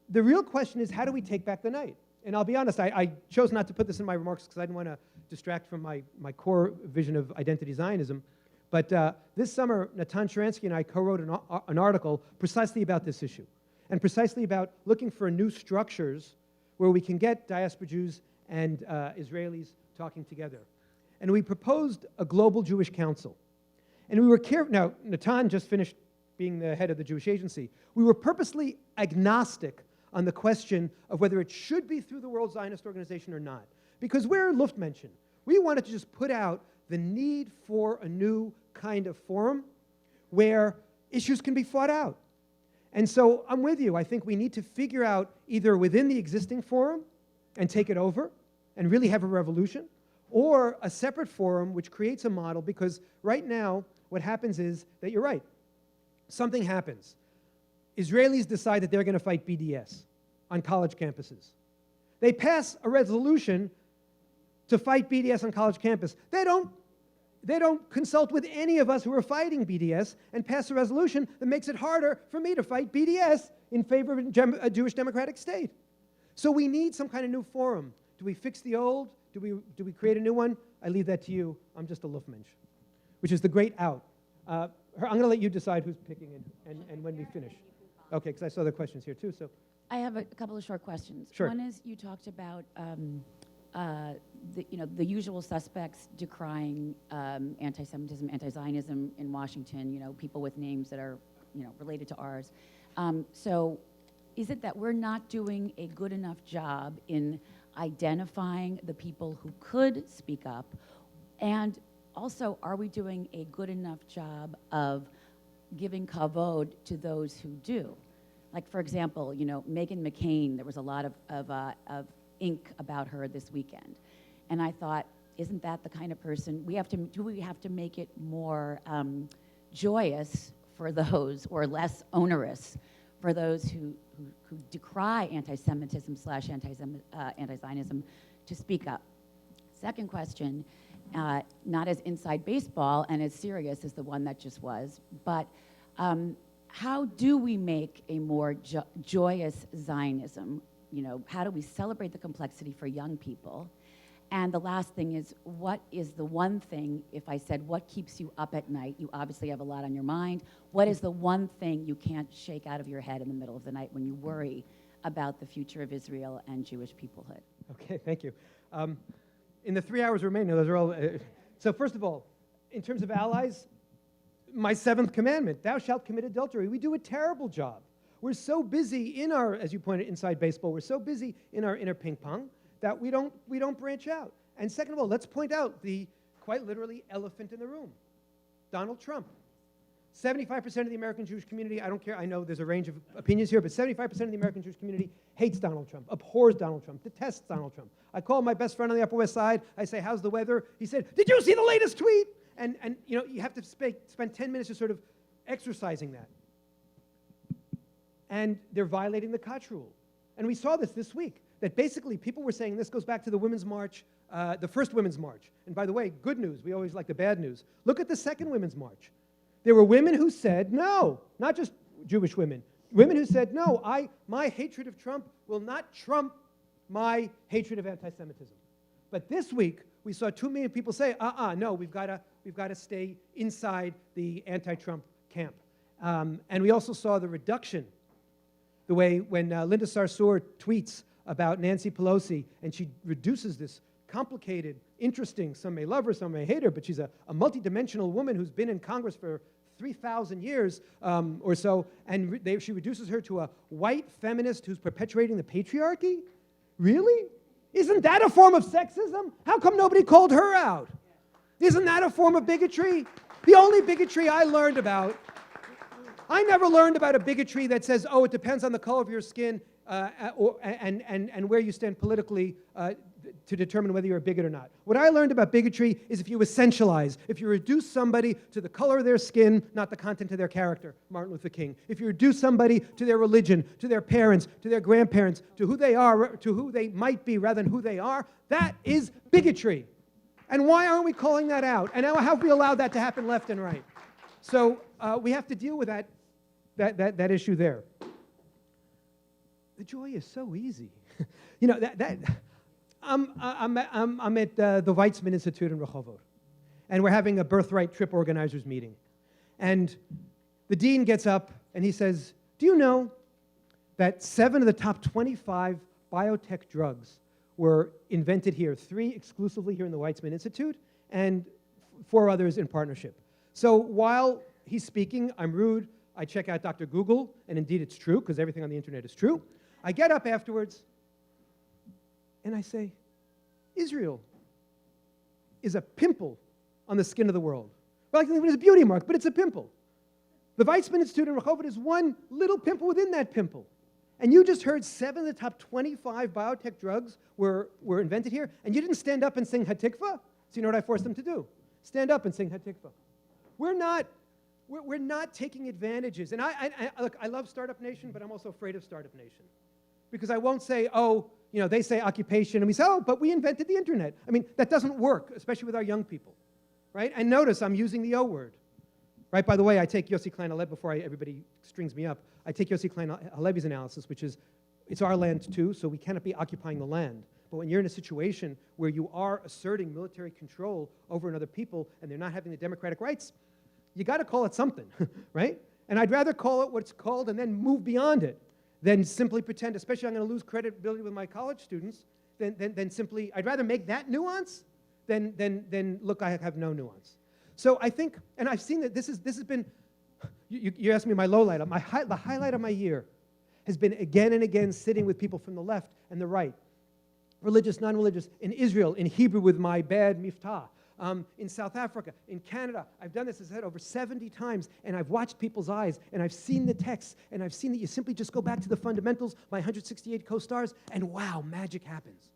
the real question is, how do we take back the night? And I'll be honest, I chose not to put this in my remarks because I didn't want to distract from my core vision of identity Zionism. But this summer, Natan Sharansky and I co-wrote an article precisely about this issue, and precisely about looking for new structures where we can get diaspora Jews and Israelis talking together. And we proposed a global Jewish council. And we were careful. Now, Natan just finished being the head of the Jewish Agency. We were purposely agnostic on the question of whether it should be through the World Zionist Organization or not. Because we're Luftmenschen. We wanted to just put out the need for a new kind of forum where issues can be fought out. And so I'm with you. I think we need to figure out either within the existing forum and take it over and really have a revolution, or a separate forum which creates a model, because right now what happens is that you're right. Something happens. Israelis decide that they're going to fight BDS on college campuses. They pass a resolution to fight BDS on college campus. They don't consult with any of us who are fighting BDS and pass a resolution that makes it harder for me to fight BDS in favor of a Jewish democratic state. So we need some kind of new forum. Do we fix the old? Do we create a new one? I leave that to you. I'm just a Luftmensch, which is the great out. I'm going to let you decide who's picking and when we finish. Okay, because I saw the questions here too. So I have a couple of short questions. Sure. One is, you talked about the usual suspects decrying anti-Semitism, anti-Zionism in Washington. People with names that are related to ours. So is it that we're not doing a good enough job in identifying the people who could speak up? And also, are we doing a good enough job of giving kavod to those who do? Like, for example, you know, Meghan McCain, there was a lot of ink about her this weekend. And I thought, isn't that the kind of person, do we have to make it more joyous for those, or less onerous for those who decry anti-Semitism / anti-Zionism to speak up? Second question, not as inside baseball and as serious as the one that just was, but how do we make a more joyous Zionism? You know, how do we celebrate the complexity for young people? And the last thing is, what is the one thing, if I said, what keeps you up at night? You obviously have a lot on your mind. What is the one thing you can't shake out of your head in the middle of the night when you worry about the future of Israel and Jewish peoplehood? Okay, thank you. In the 3 hours remaining, those are all. So first of all, in terms of allies, my 7th commandment, thou shalt commit adultery. We do a terrible job. We're so busy in our, as you pointed, inside baseball, we're so busy in our inner ping pong that we don't branch out. And second of all, let's point out the, quite literally, elephant in the room, Donald Trump. 75% of the American Jewish community, I don't care, I know there's a range of opinions here, but 75% of the American Jewish community hates Donald Trump, abhors Donald Trump, detests Donald Trump. I call my best friend on the Upper West Side, I say, how's the weather? He said, did you see the latest tweet? And you know, you have to spend 10 minutes just sort of exercising that. And they're violating the Koch rule. And we saw this week, that basically people were saying, this goes back to the Women's March, the first Women's March. And by the way, good news, we always like the bad news. Look at the second Women's March. There were women who said no, not just Jewish women, women who said, no, my hatred of Trump will not trump my hatred of anti-Semitism. But this week, we saw 2 million people say, no, we've got to stay inside the anti-Trump camp. And we also saw the reduction, the way when Linda Sarsour tweets about Nancy Pelosi, and she reduces this complicated, interesting, some may love her, some may hate her, but she's a multidimensional woman who's been in Congress for 3,000 years or so, and she reduces her to a white feminist who's perpetuating the patriarchy? Really? Isn't that a form of sexism? How come nobody called her out? Isn't that a form of bigotry? The only bigotry I learned about, I never learned about a bigotry that says, oh, it depends on the color of your skin and where you stand politically to determine whether you're a bigot or not. What I learned about bigotry is if you essentialize, if you reduce somebody to the color of their skin, not the content of their character, Martin Luther King. If you reduce somebody to their religion, to their parents, to their grandparents, to who they are, to who they might be rather than who they are, that is bigotry. And why aren't we calling that out? And how have we allowed that to happen left and right? So we have to deal with that issue there. The joy is so easy. You know, I'm at the Weizmann Institute in Rehovot, and we're having a birthright trip organizers meeting. And the dean gets up and he says, do you know that 7 of the top 25 biotech drugs were invented here, 3 exclusively here in the Weizmann Institute, and 4 others in partnership. So while he's speaking, I'm rude, I check out Dr. Google, and indeed it's true, because everything on the internet is true. I get up afterwards, and I say, Israel is a pimple on the skin of the world. Well, I think it is a beauty mark, but it's a pimple. The Weizmann Institute in Rehovot is one little pimple within that pimple. And you just heard 7 of the top 25 biotech drugs were invented here, and you didn't stand up and sing Hatikva? So you know what I forced them to do? Stand up and sing Hatikva. We're not taking advantages. And look, I love Startup Nation, but I'm also afraid of Startup Nation. Because I won't say, oh, you know, they say occupation, and we say, oh, but we invented the internet. I mean, that doesn't work, especially with our young people, right? And notice I'm using the O word, right? By the way, I take Yossi Klein Halev before everybody strings me up. I take Yossi Klein Halev's analysis, which is, it's our land too, so we cannot be occupying the land. But when you're in a situation where you are asserting military control over another people and they're not having the democratic rights, you got to call it something, right? And I'd rather call it what it's called and then move beyond it than simply pretend, especially I'm going to lose credibility with my college students, than simply, I'd rather make that nuance than look, I have no nuance. So I think, and I've seen that this has been, you asked me my low light, the highlight of my year has been again and again sitting with people from the left and the right, religious, non-religious, in Israel, in Hebrew with my bad miftah, in South Africa, in Canada. I've done this, as I said, over 70 times, and I've watched people's eyes, and I've seen the texts, and I've seen that you simply just go back to the fundamentals, my 168 co-stars, and wow, magic happens.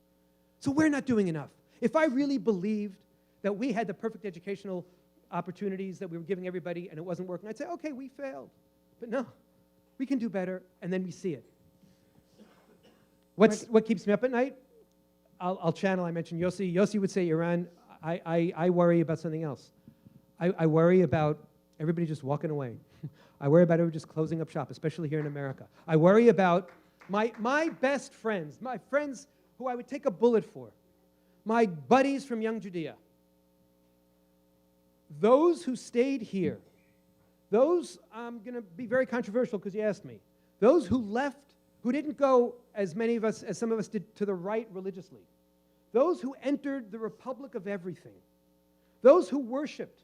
So we're not doing enough. If I really believed that we had the perfect educational opportunities that we were giving everybody and it wasn't working, I'd say, okay, we failed. But no, we can do better, and then we see it. What keeps me up at night? I'll channel, I mentioned Yossi. Yossi would say Iran. I worry about something else. I worry about everybody just walking away. I worry about everybody just closing up shop, especially here in America. I worry about my best friends, my friends who I would take a bullet for, my buddies from Young Judea. Those who stayed here, those, I'm going to be very controversial because you asked me, those who left, who didn't go as many of us, as some of us did, to the right religiously, those who entered the Republic of Everything, those who worshipped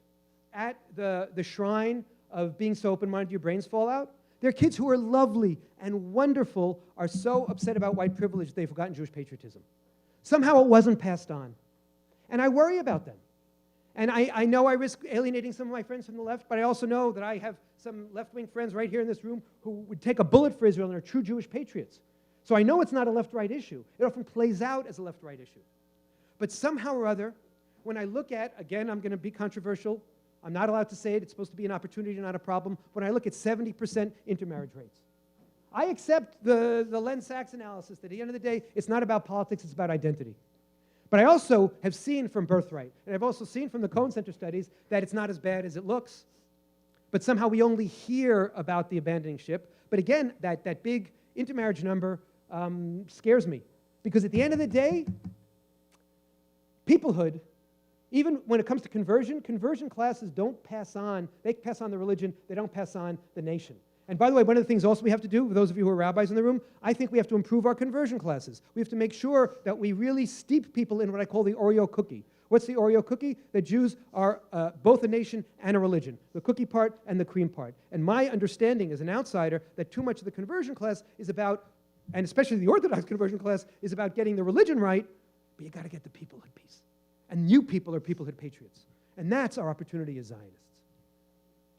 at the shrine of being so open-minded your brains fall out, their kids who are lovely and wonderful are so upset about white privilege they've forgotten Jewish patriotism. Somehow it wasn't passed on. And I worry about them. And I know I risk alienating some of my friends from the left, but I also know that I have some left-wing friends right here in this room who would take a bullet for Israel and are true Jewish patriots. So I know it's not a left-right issue. It often plays out as a left-right issue. But somehow or other, when I look at, again, I'm going to be controversial. I'm not allowed to say it. It's supposed to be an opportunity, not a problem. When I look at 70% intermarriage rates, I accept the Len Sachs analysis that at the end of the day, it's not about politics, it's about identity. But I also have seen from Birthright, and I've also seen from the Cohen Center studies, that it's not as bad as it looks. But somehow we only hear about the abandoning ship. But again, that big intermarriage number scares me. Because at the end of the day, peoplehood, even when it comes to conversion classes don't pass on, they pass on the religion, they don't pass on the nation. And by the way, one of the things also we have to do, for those of you who are rabbis in the room, I think we have to improve our conversion classes. We have to make sure that we really steep people in what I call the Oreo cookie. What's the Oreo cookie? That Jews are both a nation and a religion, the cookie part and the cream part. And my understanding as an outsider that too much of the conversion class is about, and especially the Orthodox conversion class, is about getting the religion right, but you got to get the peoplehood piece. And you people are peoplehood patriots. And that's our opportunity as Zionists.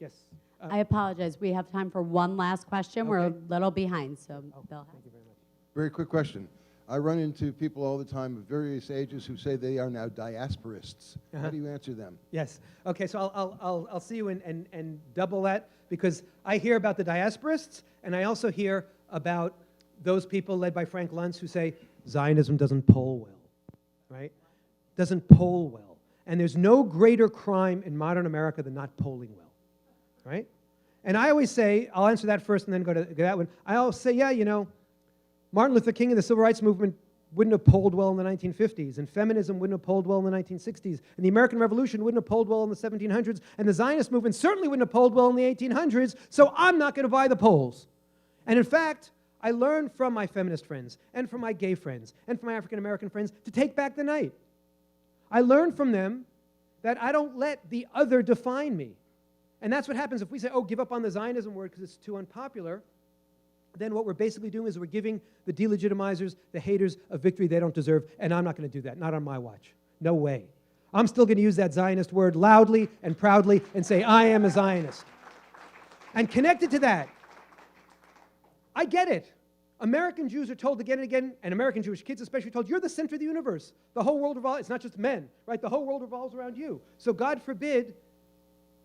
Yes? I apologize. We have time for one last question. Okay. We're a little behind, so Bill. Thank you very much. Very quick question. I run into people all the time of various ages who say they are now diasporists. How do you answer them? Yes. Okay, so I'll see you and double that, because I hear about the diasporists, and I also hear about those people led by Frank Luntz who say Zionism doesn't poll well, right? Doesn't poll well. And there's no greater crime in modern America than not polling well, right? And I always say, I'll answer that first and then go to that one. I always say, yeah, you know, Martin Luther King and the Civil Rights Movement wouldn't have polled well in the 1950s, and feminism wouldn't have polled well in the 1960s, and the American Revolution wouldn't have polled well in the 1700s, and the Zionist movement certainly wouldn't have polled well in the 1800s, so I'm not going to buy the polls. And in fact, I learned from my feminist friends, and from my gay friends, and from my African-American friends to take back the night. I learned from them that I don't let the other define me. And that's what happens if we say, oh, give up on the Zionism word because it's too unpopular. Then what we're basically doing is we're giving the delegitimizers, the haters, a victory they don't deserve, and I'm not going to do that, not on my watch. No way. I'm still going to use that Zionist word loudly and proudly and say, I am a Zionist. And connected to that, I get it. American Jews are told again and again, and American Jewish kids especially told, you're the center of the universe. The whole world revolves, it's not just men, right? The whole world revolves around you. So God forbid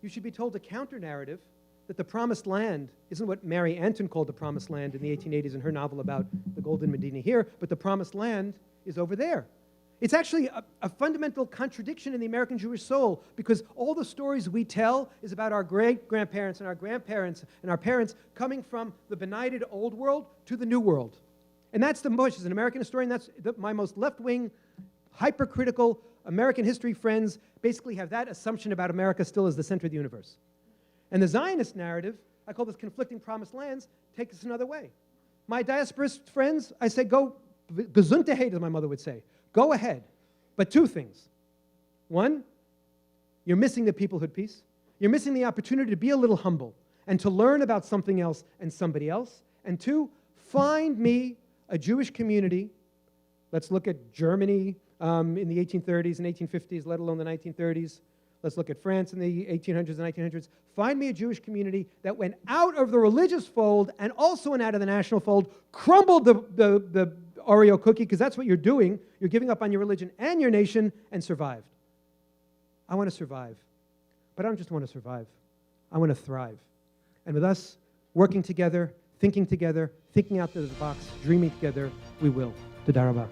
you should be told a counter-narrative that the promised land isn't what Mary Anton called the promised land in the 1880s in her novel about the Golden Medina here, but the promised land is over there. It's actually a fundamental contradiction in the American Jewish soul, because all the stories we tell is about our great-grandparents and our grandparents and our parents coming from the benighted old world to the new world. And that's the most, as an American historian, that's my most left-wing, hypercritical American history friends basically have that assumption about America still as the center of the universe. And the Zionist narrative, I call this conflicting promised lands, takes us another way. My diasporist friends, I say, go, gesundheit, as my mother would say. Go ahead. But two things. One, you're missing the peoplehood piece. You're missing the opportunity to be a little humble and to learn about something else and somebody else. And two, find me a Jewish community. Let's look at Germany in the 1830s and 1850s, let alone the 1930s. Let's look at France in the 1800s and 1900s. Find me a Jewish community that went out of the religious fold and also went out of the national fold, crumbled the Oreo cookie, because that's what you're doing. You're giving up on your religion and your nation, and survived. I want to survive. But I don't just want to survive. I want to thrive. And with us working together, thinking out of the box, dreaming together, we will. Toda rabah.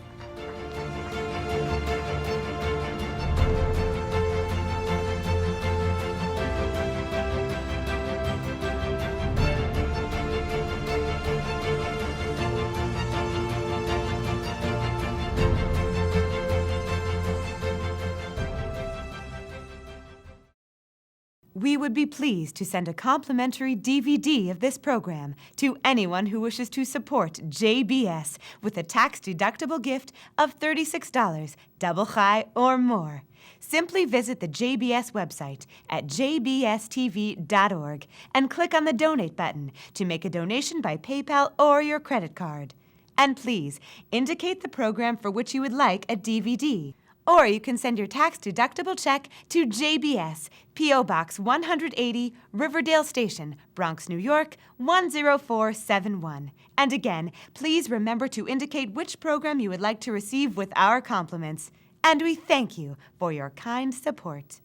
We would be pleased to send a complimentary DVD of this program to anyone who wishes to support JBS with a tax-deductible gift of $36, double chai or more. Simply visit the JBS website at jbstv.org and click on the Donate button to make a donation by PayPal or your credit card. And please indicate the program for which you would like a DVD. Or you can send your tax-deductible check to JBS, P.O. Box 180, Riverdale Station, Bronx, New York, 10471. And again, please remember to indicate which program you would like to receive with our compliments. And we thank you for your kind support.